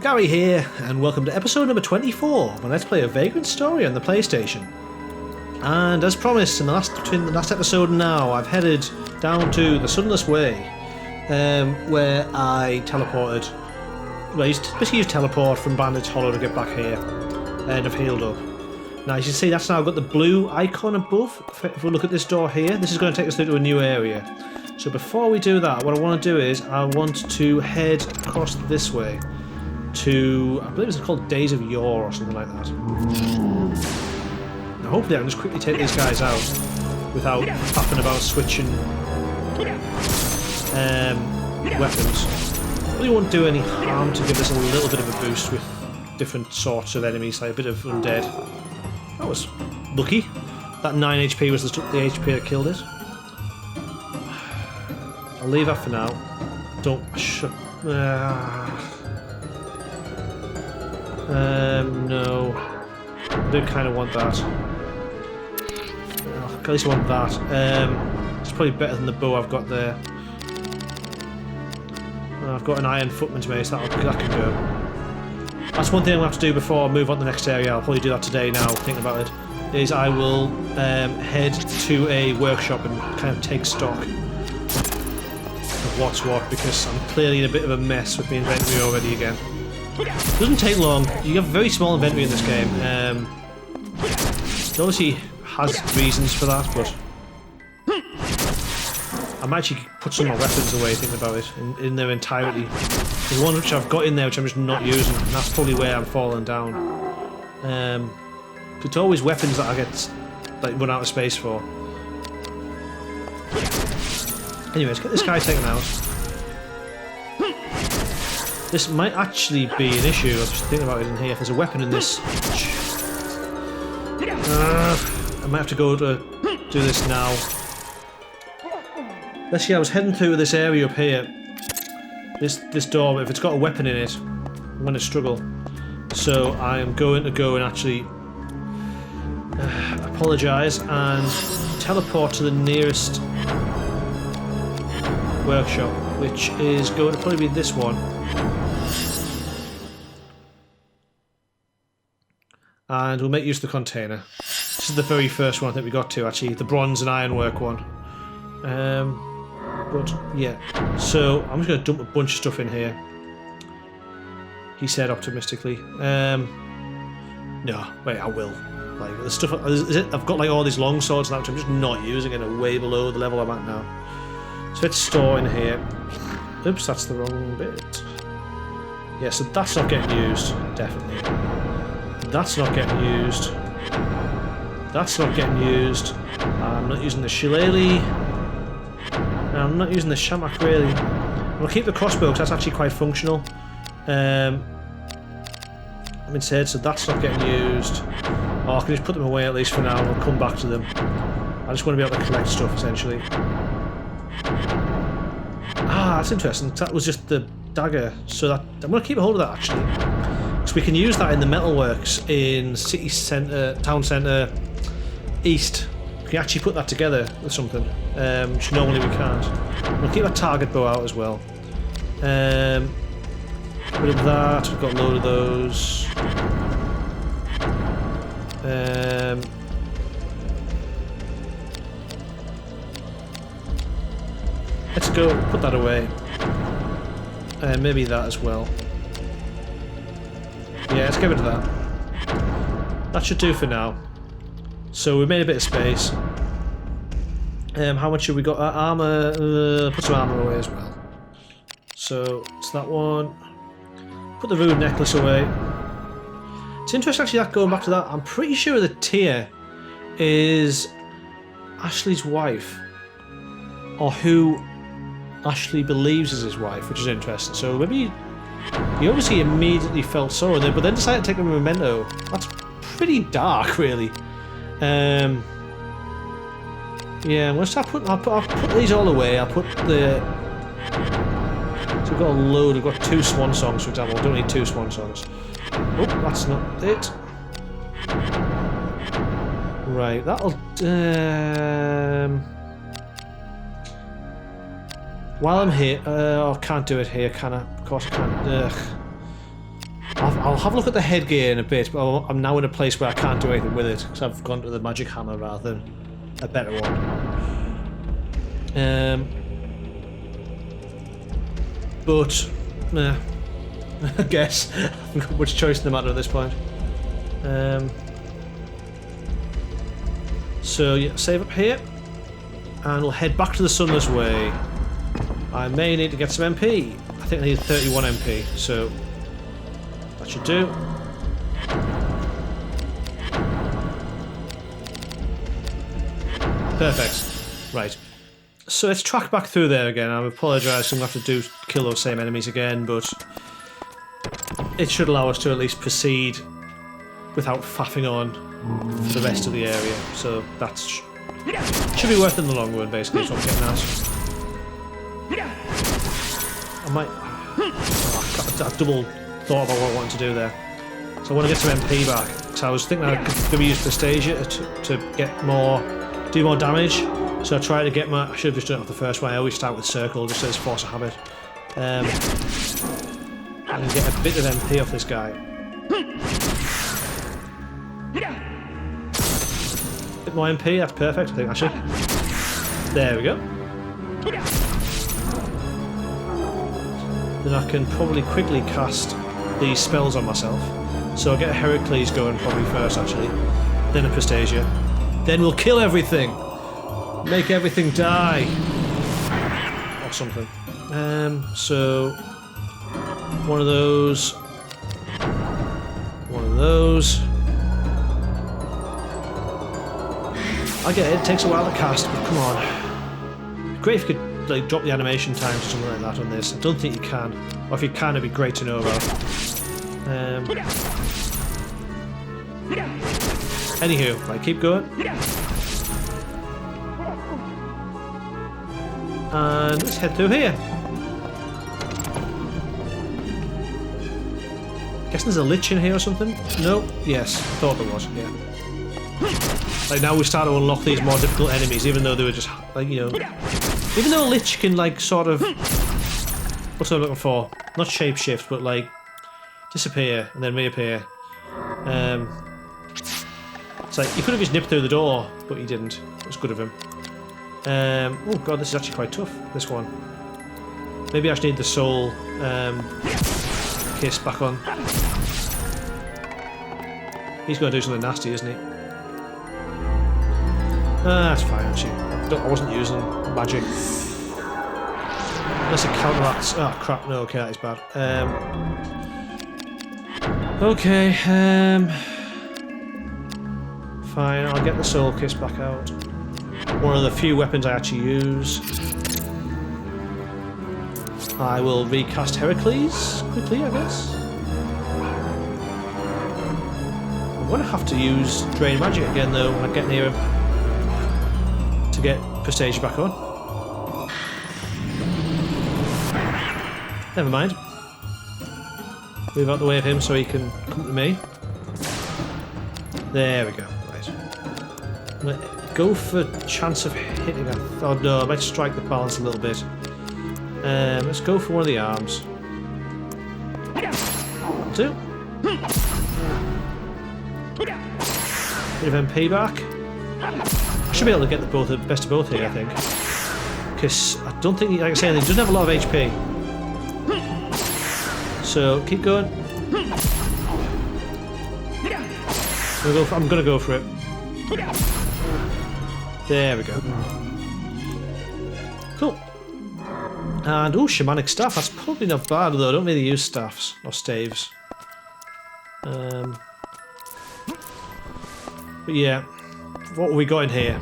Gary here, and welcome to episode number 24, when let's play a Vagrant story on the PlayStation. And as promised, between the last episode and now, I've headed down to the Sunless Way, where I teleported. Well, I basically used teleport from Bandit's Hollow to get back here, and I've healed up. Now, as you can see, that's now got the blue icon above. If we look at this door here, this is going to take us through to a new area. So before we do that, what I want to do is I want to head across this way to, I believe it's called Days of Yore or something like that. Now hopefully I can just quickly take these guys out without faffing about switching weapons. Really won't do any harm to give us a little bit of a boost with different sorts of enemies, like a bit of undead. That was lucky. That 9 HP was the HP that killed it. I'll leave that for now. Don't no. I do kind of want that. At least I want that. It's probably better than the bow I've got there. I've got an iron footman's mace, that can go. That's one thing I'm going to have to do before I move on to the next area. I'll probably do that today now, thinking about it. Is I will head to a workshop and kind of take stock of what's what, because I'm clearly in a bit of a mess with the inventory already again. It doesn't take long. You have a very small inventory in this game. It obviously has reasons for that, but I might actually put some of my weapons away thinking about it in their entirety. There's one which I've got in there which I'm just not using, and that's probably where I'm falling down. It's always weapons that I get run out of space for. Anyway, let's get this guy taken out. This might actually be an issue. I was just thinking about it in here. If there's a weapon in this, I might have to go to do this now. Let's see. I was heading through this area up here. This door. If it's got a weapon in it, I'm going to struggle. So I am going to go and actually apologise and teleport to the nearest workshop, which is going to probably be this one. And we'll make use of the container. This is the very first one I think we got to, actually, the bronze and ironwork one. But yeah, so I'm just going to dump a bunch of stuff in here. He said optimistically. No, wait, I will. Like the stuff, I've got like all these long swords now, which I'm just not using, and are way below the level I'm at now. So let's store in here. Oops, that's the wrong bit. Yeah, so that's not getting used, definitely. That's not getting used. That's not getting used. I'm not using the shillelagh. I'm not using the shamak really. I'll keep the crossbow because that's actually quite functional. I'm instead, so that's not getting used. Oh, I can just put them away at least for now and I'll come back to them. I just want to be able to collect stuff essentially. Ah, that's interesting. That was just the dagger. So that I'm going to keep a hold of that actually. So we can use that in the metalworks in city centre, town centre, east. We can actually put that together with something, which normally we can't. We'll keep our target bow out as well. Bit of that. We've got a load of those. Let's go. Put that away. Maybe that as well. Yeah, let's get rid of that. That should do for now. So we made a bit of space. How much have we got? Armour. Put some armour away as well. So it's that one. Put the rune necklace away. It's interesting actually that going back to that. I'm pretty sure the Tia is Ashley's wife, or who Ashley believes is his wife, which is interesting. So maybe he obviously immediately felt sorrow there, but then decided to take a memento. That's pretty dark, really. Yeah, I'm gonna start putting. I'll put these all away. I'll put the. So we've got a load. We've got 2 swan songs, for example. We don't need 2 swan songs. Oh, that's not it. Right, that'll. While I'm here, I can't do it here, can I? Of course I can't. I'll have a look at the headgear in a bit, but I'm now in a place where I can't do anything with it because I've gone to the magic hammer rather than a better one. But, nah, I guess I haven't got much choice in the matter at this point. So yeah, save up here, and we'll head back to the Sunless Way. I may need to get some MP. I think I need 31 MP, so that should do. Perfect. Right. So let's track back through there again. I apologise, I'm going to have to kill those same enemies again, but it should allow us to at least proceed without faffing on for the rest of the area. So that should be worth it in the long run, basically, is what I'm getting at. I might... I double thought about what I wanted to do there. So I want to get some MP back. So I was thinking I could maybe use Pistagia to get more... do more damage. So I tried to get my... I should have just done it off the first one. I always start with Circle, just as force of habit. And get a bit of MP off this guy. Bit more MP, that's perfect, I think, actually. There we go. Then I can probably quickly cast these spells on myself. So I'll get a Heracles going probably first, actually. Then a Pistagia. Then we'll kill everything! Make everything die! Or something. So... one of those. One of those. I get it, it takes a while to cast, but come on. Great if you could like drop the animation times or something like that on this. I don't think you can. Or if you can, it'd be great to know about. Anywho, right, keep going. And let's head through here. Guessing there's a lich in here or something? No? Yes, I thought there was, yeah. Like now we start to unlock these more difficult enemies, even though they were just, like, you know... Even though a lich can, like, sort of... What's what I'm looking for? Not shapeshift, but, like, disappear and then reappear. It's like, you could have just nipped through the door, but he didn't. It was good of him. Oh god, this is actually quite tough, this one. Maybe I just need the soul kiss back on. He's going to do something nasty, isn't he? That's fine, actually. I wasn't using magic. Unless it counteracts... Oh, crap. No, okay, that is bad. Okay, fine, I'll get the soul kiss back out. One of the few weapons I actually use. I will recast Heracles quickly, I guess. I'm going to have to use Drain Magic again, though, when I get near him. To get Pistagia back on. Never mind. Move out the way of him so he can come to me. There we go. Right. I'm going to go for chance of hitting him. Oh no, I might strike the balance a little bit. Let's go for one of the arms. 2. Bit of MP back. I should be able to get the best of both here, I think. Because I don't think, like I say, he doesn't have a lot of HP. So, keep going. I'm gonna go for it. There we go. Cool. And, oh, Shamanic Staff. That's probably not bad, though. I don't really use staffs or staves. But yeah. What have we got in here?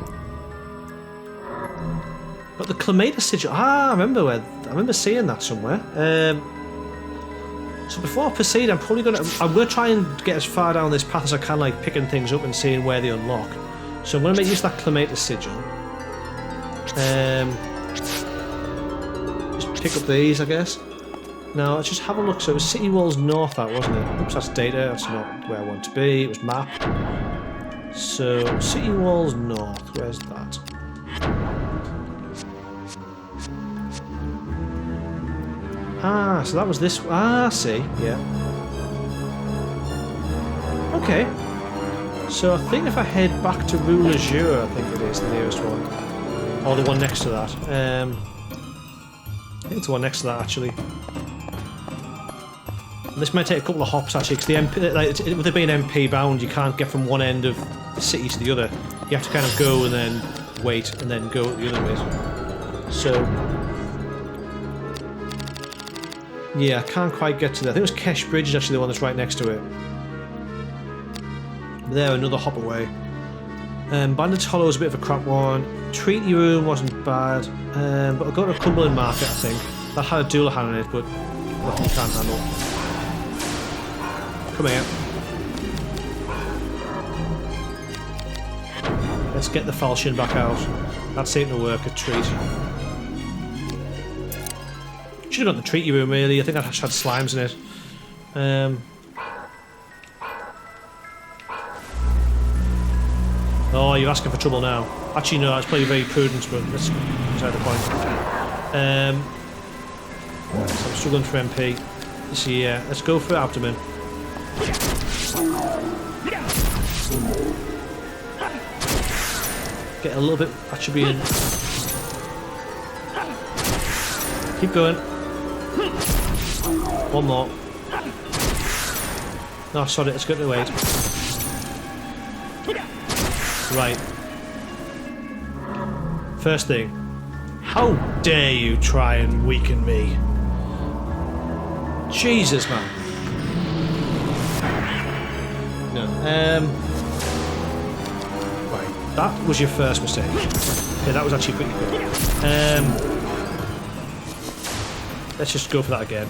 Got the Clematis Sigil. Ah, I remember seeing that somewhere. So before I proceed, I'm gonna try and get as far down this path as I can, like picking things up and seeing where they unlock. So I'm gonna make use of that Clematis Sigil. Just pick up these, I guess. Now let's just have a look. So it was City Walls North, that wasn't it? Oops, that's data. That's not where I want to be. It was map. So City Walls North. Where's that? Ah, so that was this. Ah, I see. Yeah. Okay. So I think if I head back to Rue Le Jour, I think it is the nearest one. Or the one next to that. I think it's the one next to that, actually. This might take a couple of hops, actually, because the MP, like, with it being MP bound, you can't get from one end of the city to the other. You have to kind of go and then wait, and then go the other way. So... yeah, I can't quite get to that. I think it was Kesh Bridge is actually the one that's right next to it. There, another hop away. Bandit's Hollow is a bit of a crap one. Treaty Room wasn't bad. But I'll go to Cumberland Market, I think. That had a Doulahan in it, but nothing you can't handle. Come here. Let's get the falchion back out. That seemed to work a treat. Should have got the Treaty Room, really. I think that had slimes in it. Oh, you're asking for trouble now. Actually, no, that's probably very prudent, but that's beside the point. So I'm struggling for MP. So yeah, let's go for abdomen. Get a little bit. That should be in. Keep going. One more. No, sorry, let's go to wait. Right. First thing. How dare you try and weaken me? Jesus, man. No. Right. That was your first mistake. Okay, that was actually pretty good. Let's just go for that again.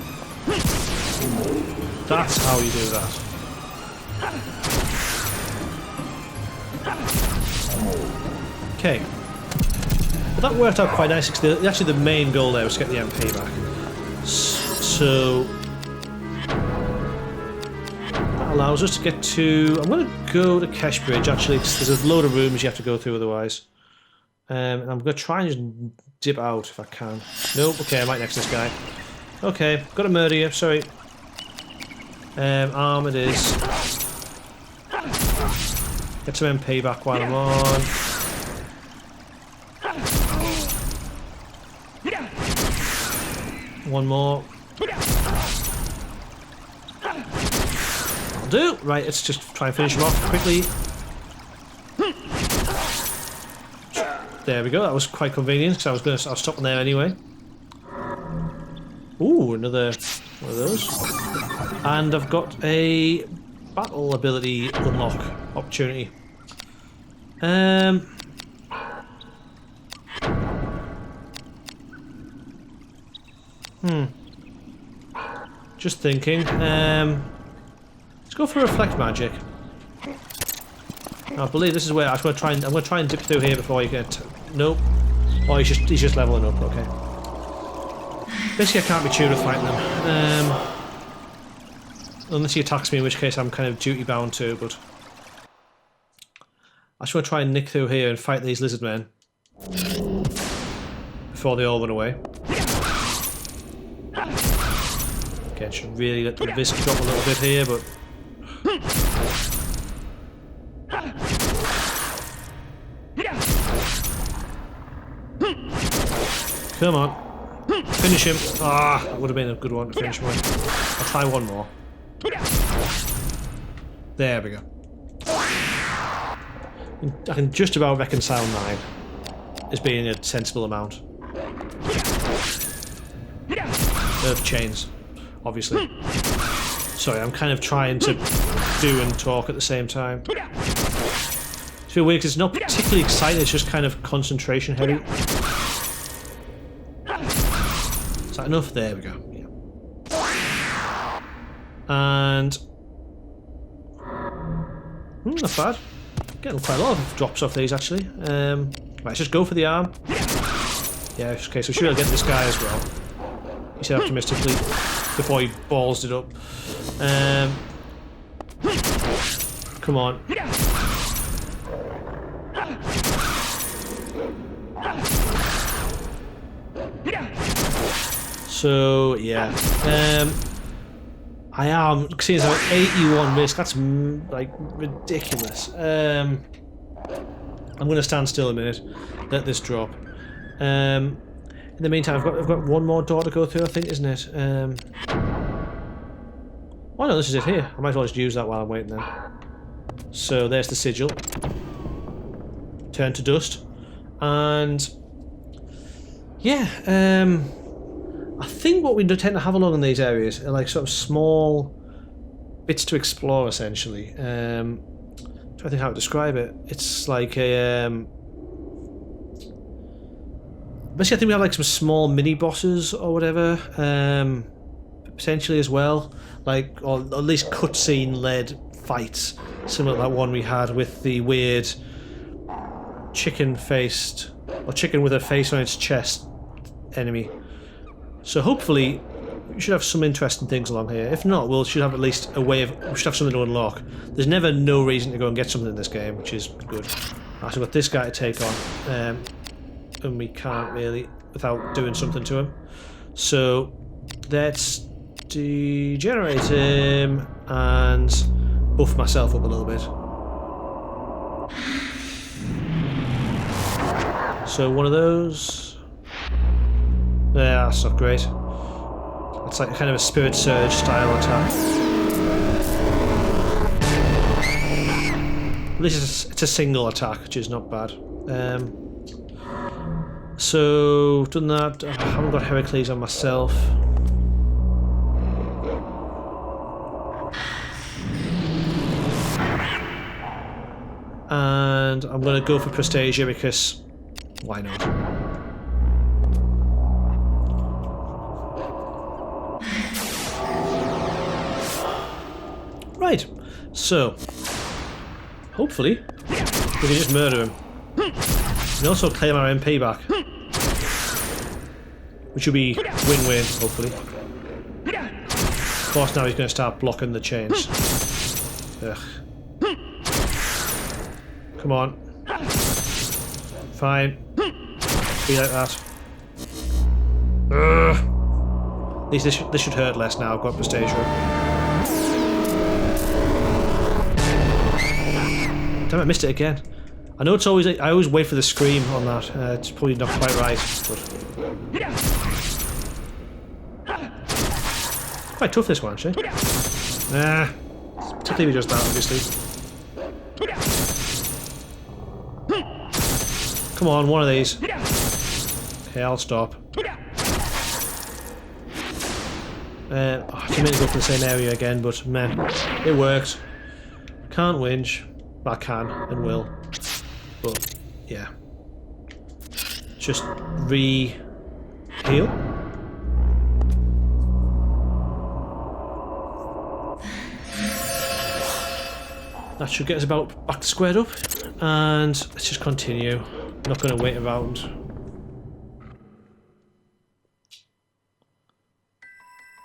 That's how you do that. Okay. Well, that worked out quite nicely, because actually the main goal there was to get the MP back. So... that allows us to get to... I'm going to go to Kesh Bridge, actually, because there's a load of rooms you have to go through otherwise. And I'm going to try and just dip out if I can. Nope, okay, I'm right next to this guy. Okay, got to murder you, sorry. Arm it is. Get some MP back while I'm on. One more. I'll do. Right, let's just try and finish him off quickly. There we go. That was quite convenient because I was stopping there anyway. Ooh, another one of those. And I've got a battle ability unlock opportunity. Just thinking. Let's go for Reflect Magic. I believe this is where I'm going to try and dip through here before you get. Nope. Oh, he's just leveling up. Okay. Basically, I can't be tuned with fighting them. Unless he attacks me, in which case I'm kind of duty bound to. But I just want to try and nick through here and fight these lizard men before they all run away. Okay, I should really let the visc drop a little bit here, but. Come on. Finish him. Ah, that would have been a good one to finish him with. I'll try one more. There we go. I can just about reconcile 9 as being a sensible amount. Of chains, obviously. Sorry, I'm kind of trying to do and talk at the same time. It's feel weird because it's not particularly exciting, it's just kind of concentration heavy. Is that enough? There we go. Yeah. And... not bad. Getting quite a lot of drops off these, actually. Right, let's just go for the arm. Yeah, okay, so sure I'll get this guy as well. He said optimistically before he ballsed it up. Come on. So, yeah. I'm going to try and... I'm going to try and dip through here before he balls it up. Come on. So, yeah. Come on. So, yeah. I'm going to try and dip through here before he balls it up. Come on. So, yeah. I'm going to try and dip through here before he balls it up. Come on. So, yeah. I'm going to try and dip through here before he balls it up. Come on. So, yeah. I am, seeing as I'm at 81 risk, that's like ridiculous. I'm going to stand still a minute, let this drop. In the meantime, I've got one more door to go through, I think, isn't it? Oh no, this is it here. I might as well just use that while I'm waiting then. So there's the sigil. Turn to dust. And yeah, I think what we do tend to have along in these areas are like sort of small bits to explore, essentially. Trying to think how to describe it. It's like a basically I think we have like some small mini bosses or whatever, potentially as well, like, or at least cutscene led fights, similar to that one we had with the weird chicken with a face on its chest enemy. So hopefully we should have some interesting things along here. If not, we should have at least a way of, we should have something to unlock. There's never no reason to go and get something in this game, which is good. Right, so we've got this guy to take on, and we can't really without doing something to him. So let's degenerate him and buff myself up a little bit. So one of those. Yeah, that's not great. It's like a kind of a spirit surge style attack. At least it's a single attack, which is not bad. So done that. I haven't got Heracles on myself. And I'm going to go for Prestasia because why not? Right, so hopefully we can just murder him and also claim our MP back, which will be win-win, hopefully. Of course, now he's going to start blocking the chains. Ugh. Come on. Fine. Be like that. Ugh. At least this should hurt less now. I've got Prestasia. Damn, I missed it again. I know it's always, I always wait for the scream on that. It's probably not quite right, but quite tough, this one, actually. Nah, particularly just that, obviously. Come on, one of these. Okay, I'll stop. I can maybe go for the same area again, but man, it works. Can't whinge. I can and will, but yeah. Just re-heal. That should get us about back to squared up, and let's just continue. I'm not going to wait around.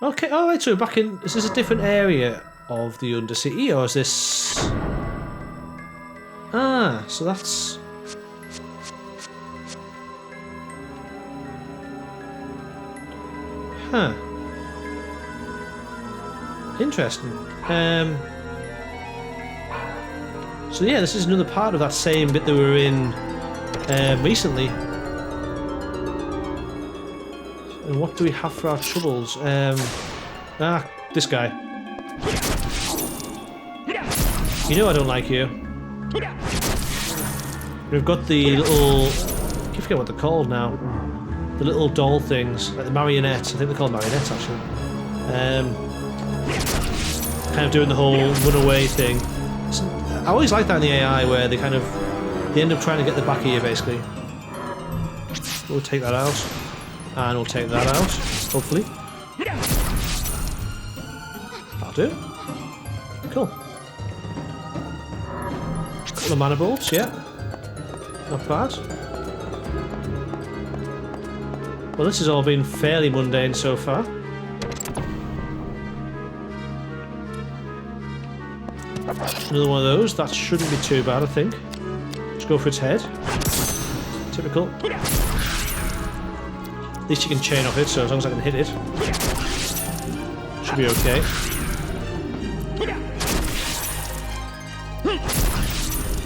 Okay, alright, so we're back in. Is this a different area of the Undercity, or is this... Ah, so that's... Huh. Interesting. So yeah, this is another part of that same bit that we were in recently. And what do we have for our troubles? This guy. You know I don't like you. We've got the little... I keep forgetting what they're called now. The little doll things, like the marionettes. I think they're called marionettes, actually. Kind of doing the whole runaway thing. I always like that in the AI, where they end up trying to get the back of you, basically. We'll take that out. And we'll take that out, hopefully. That'll do. Cool. Couple of mana bolts, yeah. Not bad. Well, this has all been fairly mundane so far. Another one of those. That shouldn't be too bad, I think. Just go for its head. Typical. At least you can chain off it, so as long as I can hit it, should be okay.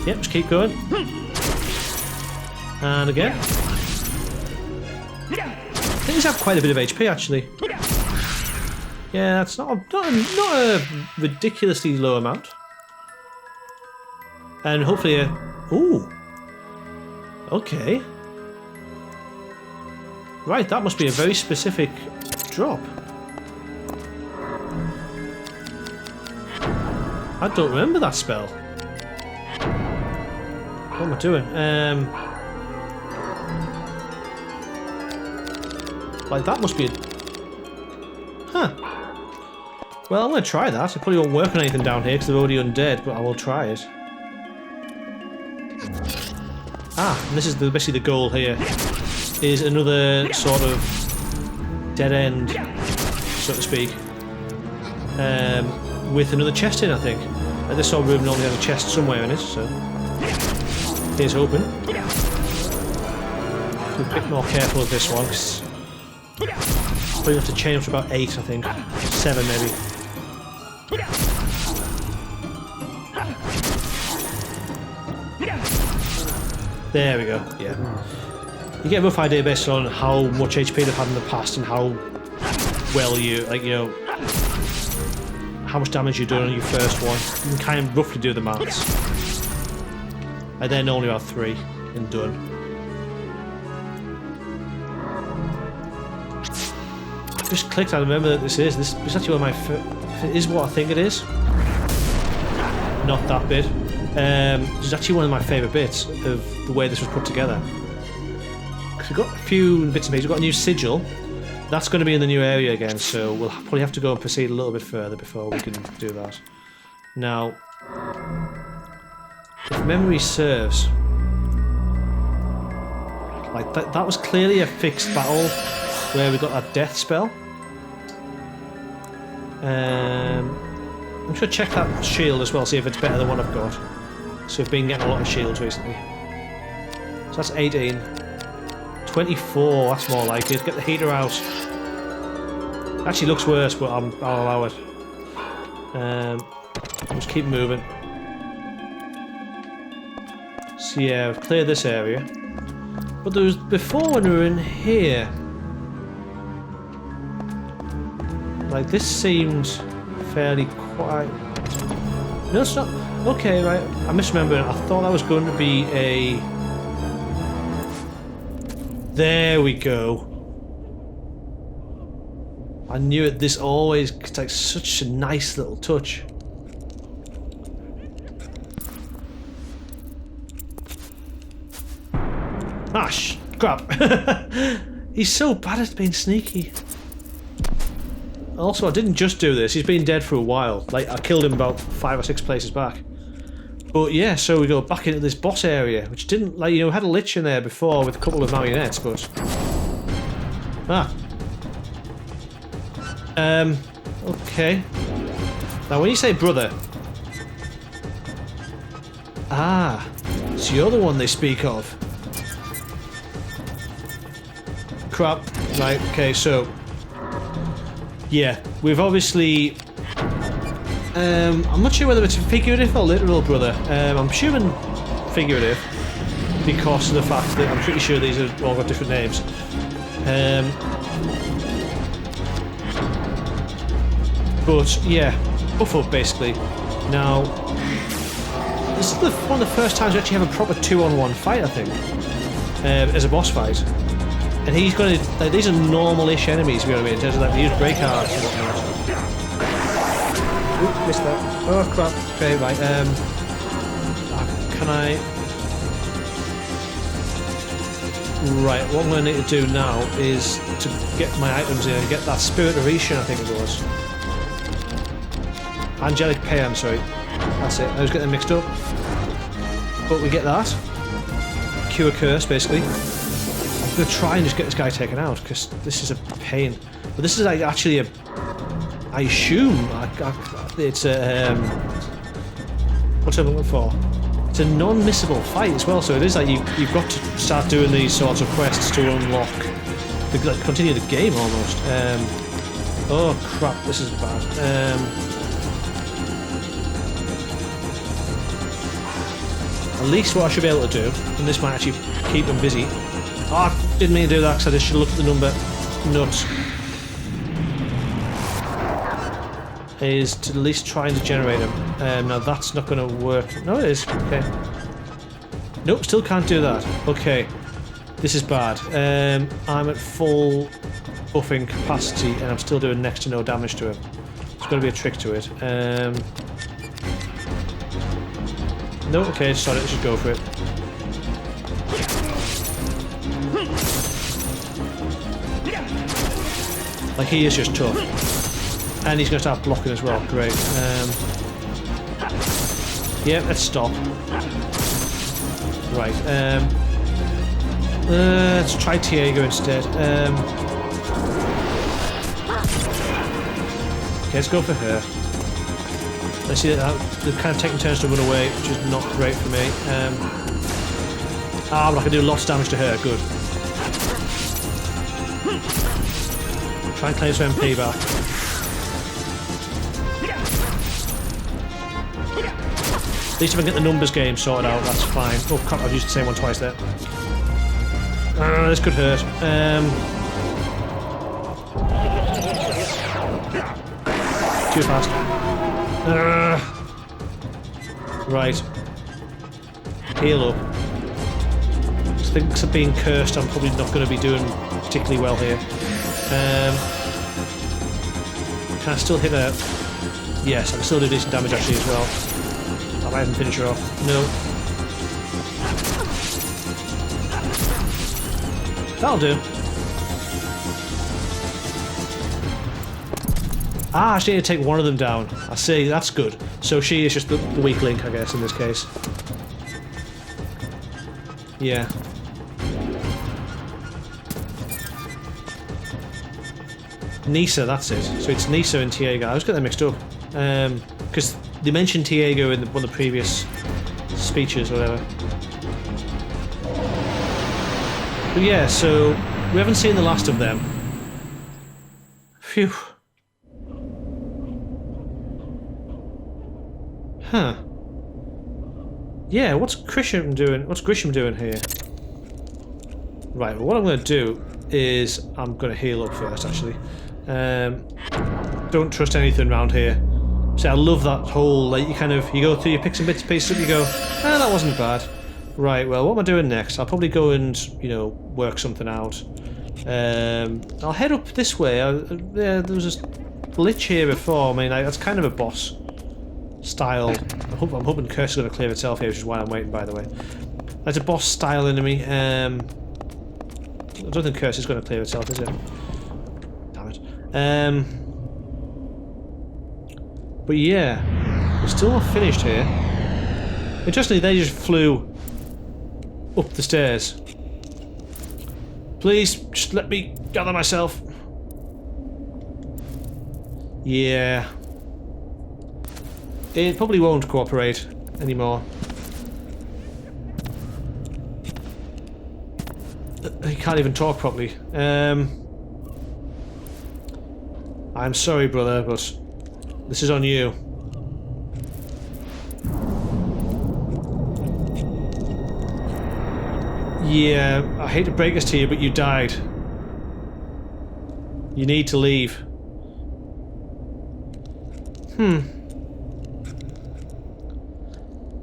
Yep, just keep going. And again. I think he's have quite a bit of HP actually. Yeah, that's not a ridiculously low amount. And hopefully ooh. Okay. Right, that must be a very specific drop. I don't remember that spell. What am I doing? Like that must be a... Huh. Well, I'm going to try that. It probably won't work on anything down here because they're already undead, but I will try it. Ah, and this is basically the goal here. Is another sort of dead end, so to speak. With another chest in, I think. Like this sort of room normally has a chest somewhere in it, so... Here's hoping. Be a bit more careful with this one, because... Probably have to chain up to about 8, I think. 7 maybe. There we go, yeah. You get a rough idea based on how much HP they've had in the past and how well you, like, you know, how much damage you've done on your first one. You can kind of roughly do the maths. I then only have 3 and done. Just clicked, I remember that this is actually one of my it is what I think it is. Not that bit. This is actually one of my favourite bits of the way this was put together. Because we've got a few bits and pieces. We've got a new sigil. That's going to be in the new area again, so we'll probably have to go and proceed a little bit further before we can do that. Now, if memory serves, like that was clearly a fixed battle where we got that death spell. I'm just going to check that shield as well, see if it's better than what I've got. So I've been getting a lot of shields recently. So that's 18. 24, that's more like it. Get the heater out. Actually looks worse, but I'll allow it. I'll just keep moving. So yeah, I've cleared this area. But there was, before when we were in here, like this seemed fairly quiet. No, it's not. Okay, right. I misremembered. I thought that was going to be a... There we go. I knew it. This always, it's like such a nice little touch. Ah, crap. He's so bad at being sneaky. Also, I didn't just do this. He's been dead for a while. Like, I killed him about 5 or 6 places back. But yeah, so we go back into this boss area, which didn't, like, you know, we had a lich in there before with a couple of marionettes, but... Ah. Okay. Now, when you say brother... Ah. So you're the one they speak of. Crap. Right, okay, so... Yeah, we've obviously... I'm not sure whether it's figurative or literal, brother. I'm assuming figurative because of the fact that I'm pretty sure these have all got different names. But yeah, buff up basically. Now, this is one of the first times we actually have a proper 2-on-1 fight, I think, as a boss fight. And he's going to, like, these are normal-ish enemies, you know what I mean, in terms of like, use break arts and whatnot. Oop, missed that. Oh crap. Okay, right, can I... Right, what I'm going to need to do now is to get my items in and get that Spirit of Rishon, I think it was. Angelic Paean, sorry. That's it, I was getting them mixed up. But we get that. Cure Curse, basically. I'm going to try and just get this guy taken out, because this is a pain. But this is like actually a... I assume it's a... what's I'm looking for? It's a non-missable fight as well, so it is like you've got to start doing these sorts of quests to unlock... like, continue the game, almost. Oh crap, this is bad. At least what I should be able to do, and this might actually keep them busy. Oh, I didn't mean to do that because I just should have looked at the number. Nuts. Is to at least trying to generate them. Now that's not going to work. No, it is. Okay. Nope, still can't do that. Okay. This is bad. I'm at full buffing capacity and I'm still doing next to no damage to him. There's got to be a trick to it. No, okay, sorry, let's just go for it. Like, he is just tough. And he's going to start blocking as well. Great. Yeah, let's stop. Right. Let's try Tiago instead. Okay, let's go for her. I see that they're kind of taking turns to run away, which is not great for me. But I can do lots of damage to her. Good. Try and claim some MP back. At least if I can get the numbers game sorted out, that's fine. Oh crap, I've used the same one twice there. This could hurt. Too fast. Right. Heal up. Thinks of being cursed, I'm probably not going to be doing particularly well here. Can I still hit her? Yes, I can still do decent damage actually as well. I might even finish her off. No. That'll do. I actually need to take one of them down. I see, that's good. So she is just the weak link, I guess, in this case. Yeah. Nisa, that's it. So it's Nisa and Tiago. I was getting them mixed up. Because they mentioned Tiago in one of the previous speeches or whatever. But yeah, so we haven't seen the last of them. Phew. Huh. Yeah, what's Grisham doing? What's Grisham doing here? Right, well, what I'm going to do is I'm going to heal up first, actually. Don't trust anything around here. See, I love that whole, like, you go through, you pick some bits and pieces up, you go, that wasn't bad. Right, well, what am I doing next? I'll probably go and, work something out. I'll head up this way. There was a glitch here before. I mean, that's kind of a boss style. I'm hoping Curse is going to clear itself here, which is why I'm waiting, by the way. That's a boss style enemy. I don't think Curse is going to clear itself, is it? Damn it. But yeah, we're still not finished here. Interestingly, they just flew up the stairs. Please, just let me gather myself. Yeah. It probably won't cooperate anymore. He can't even talk properly. I'm sorry, brother, but this is on you. Yeah, I hate to break this to you, but you died. You need to leave.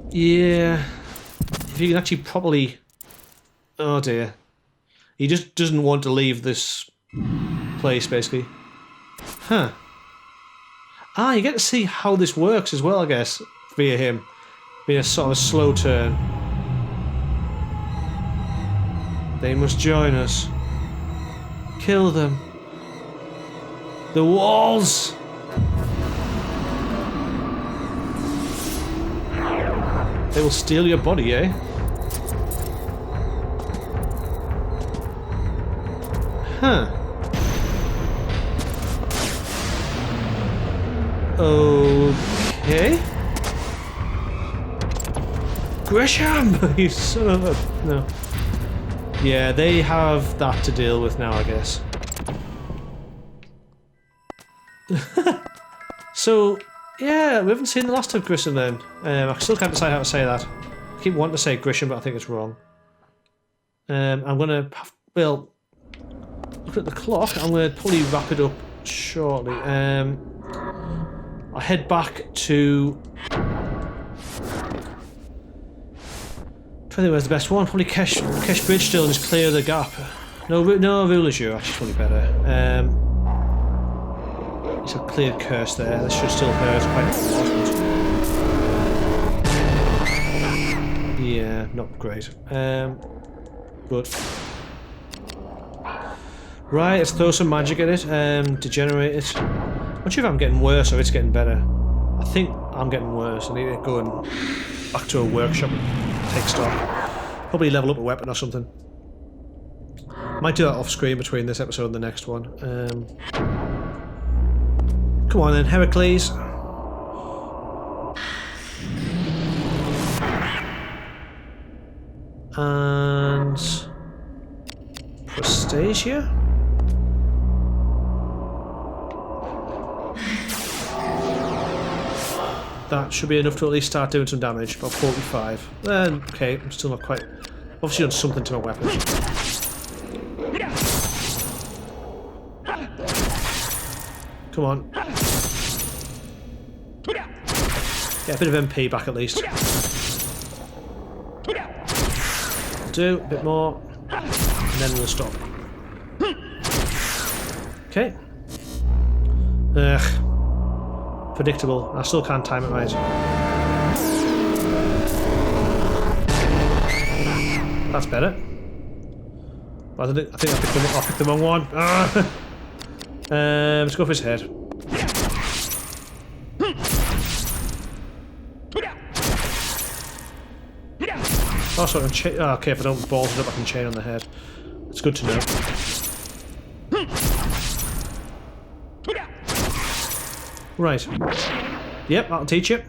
Yeah. If you can actually properly... Oh dear. He just doesn't want to leave this place, basically. Huh. You get to see how this works as well, I guess, via him. Being a sort of a slow turn. They must join us. Kill them. The walls! They will steal your body, eh? Huh. Okay. Grisham! You son of a... No. Yeah, they have that to deal with now, I guess. So, yeah, we haven't seen the last of Grissom then. I still can't decide how to say that. I keep wanting to say Grisham, but I think it's wrong. I'm going to... Well, look at the clock. I'm going to probably wrap it up shortly. I'll head back to... I think where's the best one? Probably Kesh Bridge still and just clear the gap. No, Ruler's You actually probably better. It's a cleared curse there. This should still hurt quite a lot. Yeah, not great. But right, let's throw some magic at it. Degenerate it. I'm not sure if I'm getting worse or it's getting better. I think I'm getting worse. I need to go and back to a workshop and take stock. Probably level up a weapon or something. Might do that off screen between this episode and the next one. Come on then, Heracles. And Prostasia. That should be enough to at least start doing some damage. About 45. Okay, I'm still not quite... Obviously done something to my weapon. Come on. Get a bit of MP back at least. Do a bit more, and then we'll stop. Okay. Ugh. Predictable. I still can't time it right. That's better. But I think I picked the wrong one. Let's go for his head. Also, I can okay, if I don't balls it up, I can chain on the head. It's good to know. Right. Yep, that'll teach you.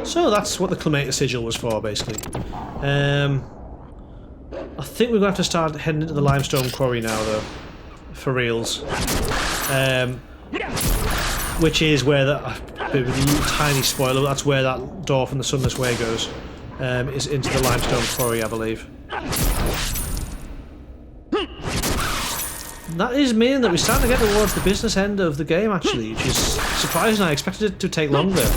So that's what the Clematis Sigil was for, basically. I think we're going to have to start heading into the limestone quarry now, though. For reals. Which is where that... tiny spoiler, that's where that door from the Sunless Way goes. Is into the limestone quarry, I believe. That is meaning that we're starting to get towards the business end of the game, actually, which is surprising. I expected it to take longer.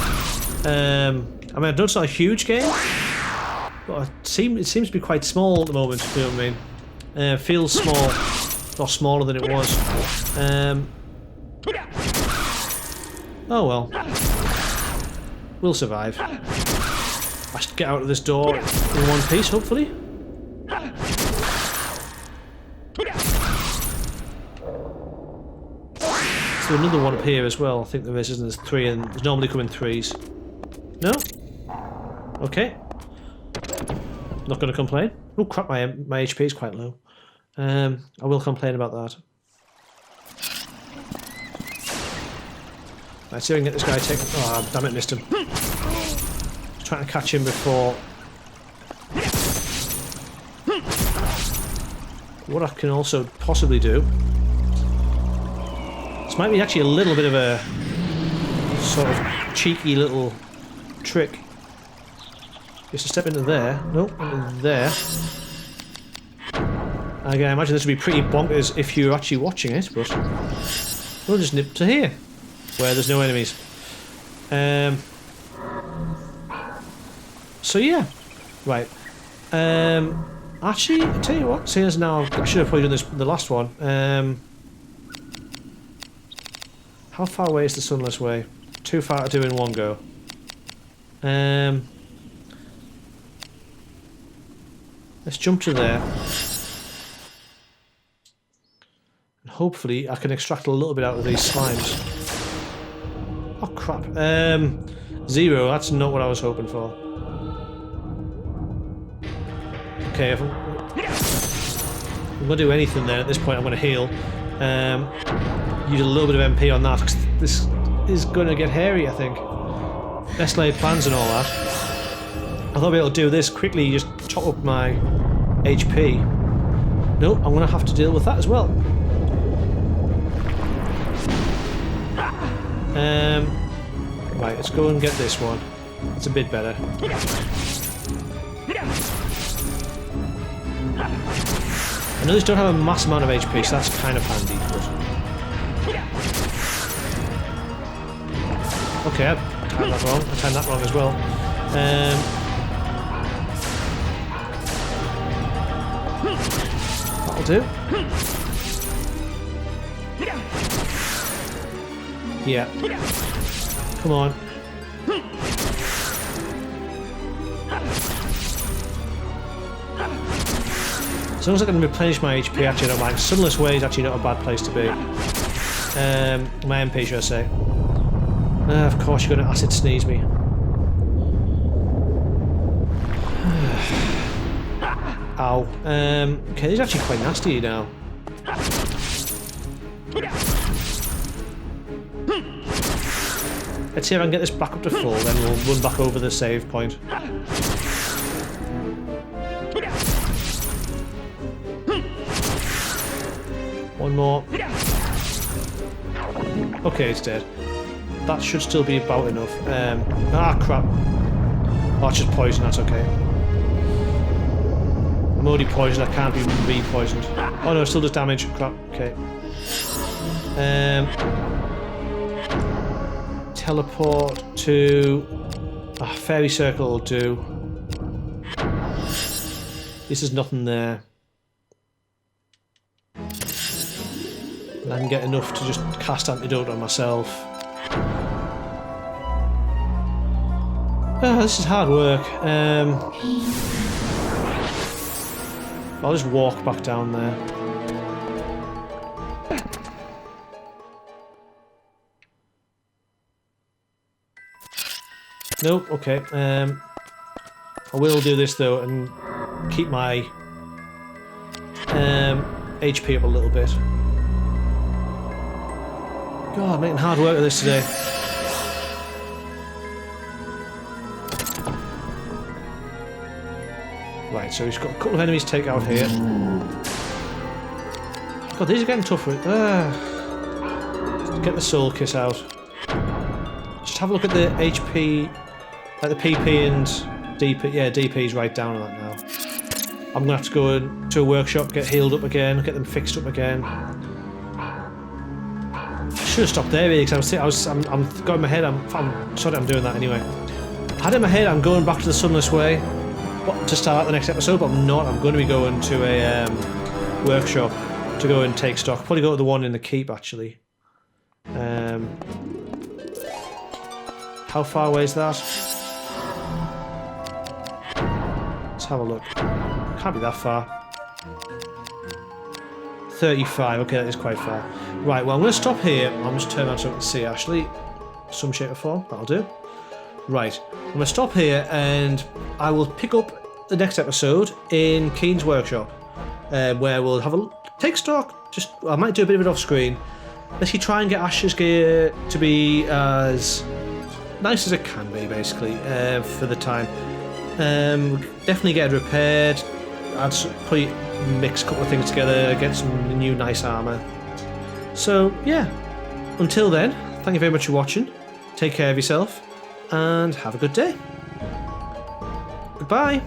I mean, I know it's not a huge game, but it seems to be quite small at the moment, you know what I mean? It feels small, or smaller than it was. Oh well. We'll survive. I should get out of this door in one piece, hopefully. So another one up here as well. I think there is, isn't there? There's 3 and there's normally come in 3s. No? Okay. Not going to complain. Oh crap, my HP is quite low. I will complain about that. Right, see if I can get this guy taken. Oh, damn it, missed him. Just trying to catch him before. What I can also possibly do. This might be actually a little bit of a sort of cheeky little trick. Just to step into there. Nope, into there. Again, I imagine this would be pretty bonkers if you're actually watching it, but we'll just nip to here, where there's no enemies. So yeah, right. Actually, I'll tell you what. See, as now, I should have probably done this the last one. How far away is the Sunless Way? Too far to do in one go. Let's jump to there. And hopefully I can extract a little bit out of these slimes. Oh crap. 0, that's not what I was hoping for. Okay, if I'm going to do anything there at this point, I'm going to heal. Use a little bit of MP on that, because this is going to get hairy, I think. Best laid plans and all that. I thought I'd be able to do this quickly, just top up my HP. Nope, I'm going to have to deal with that as well. Right, let's go and get this one. It's a bit better. I know these don't have a mass amount of HP, so that's kind of handy. But... okay, I timed that wrong. I timed that wrong as well. That'll do. Yeah. Come on. As long as I can replenish my HP, actually I don't mind. Sunless Way is actually not a bad place to be. My MP, should I say. Of course you're going to acid sneeze me. Ow. Okay, these are actually quite nasty now. Let's see if I can get this back up to full, then we'll run back over the save point. One more. Okay, it's dead. That should still be about enough. Ah, crap. Oh, it's just poison, that's okay. I'm already poisoned, I can't be re-poisoned. Oh no, it still does damage. Crap, okay. Teleport to... ah, fairy circle will do. This is nothing there. And I can get enough to just cast antidote on myself. Oh, this is hard work. I'll just walk back down there. Nope, okay. I will do this though and keep my HP up a little bit. God, I'm making hard work of this today. Right, so he's got a couple of enemies to take out here. God, these are getting tougher. Get the soul kiss out. Just have a look at the HP, like the PP and DP. Yeah, DP's right down on that now. I'm gonna have to go to a workshop, get healed up again, get them fixed up again. I should have stopped there really, because I'm got in my head. I'm sorry, I'm doing that anyway. I had in my head I'm going back to the Sunless Way to start the next episode, but I'm not. I'm going to be going to a workshop to go and take stock. Probably go to the one in the keep actually. How far away is that? Let's have a look. Can't be that far. 35. Okay, that is quite far. Right. Well, I'm going to stop here. I'll just turn around so I can see Ashley. Some shape or form. That'll do. Right. I'm going to stop here and I will pick up the next episode in Keen's workshop, where we'll have a take stock. Just I might do a bit of it off screen. Let's try and get Ash's gear to be as nice as it can be, basically, for the time. Definitely get it repaired. I'd probably mix a couple of things together, get some new nice armour. So yeah, until then, thank you very much for watching. Take care of yourself and have a good day. Goodbye.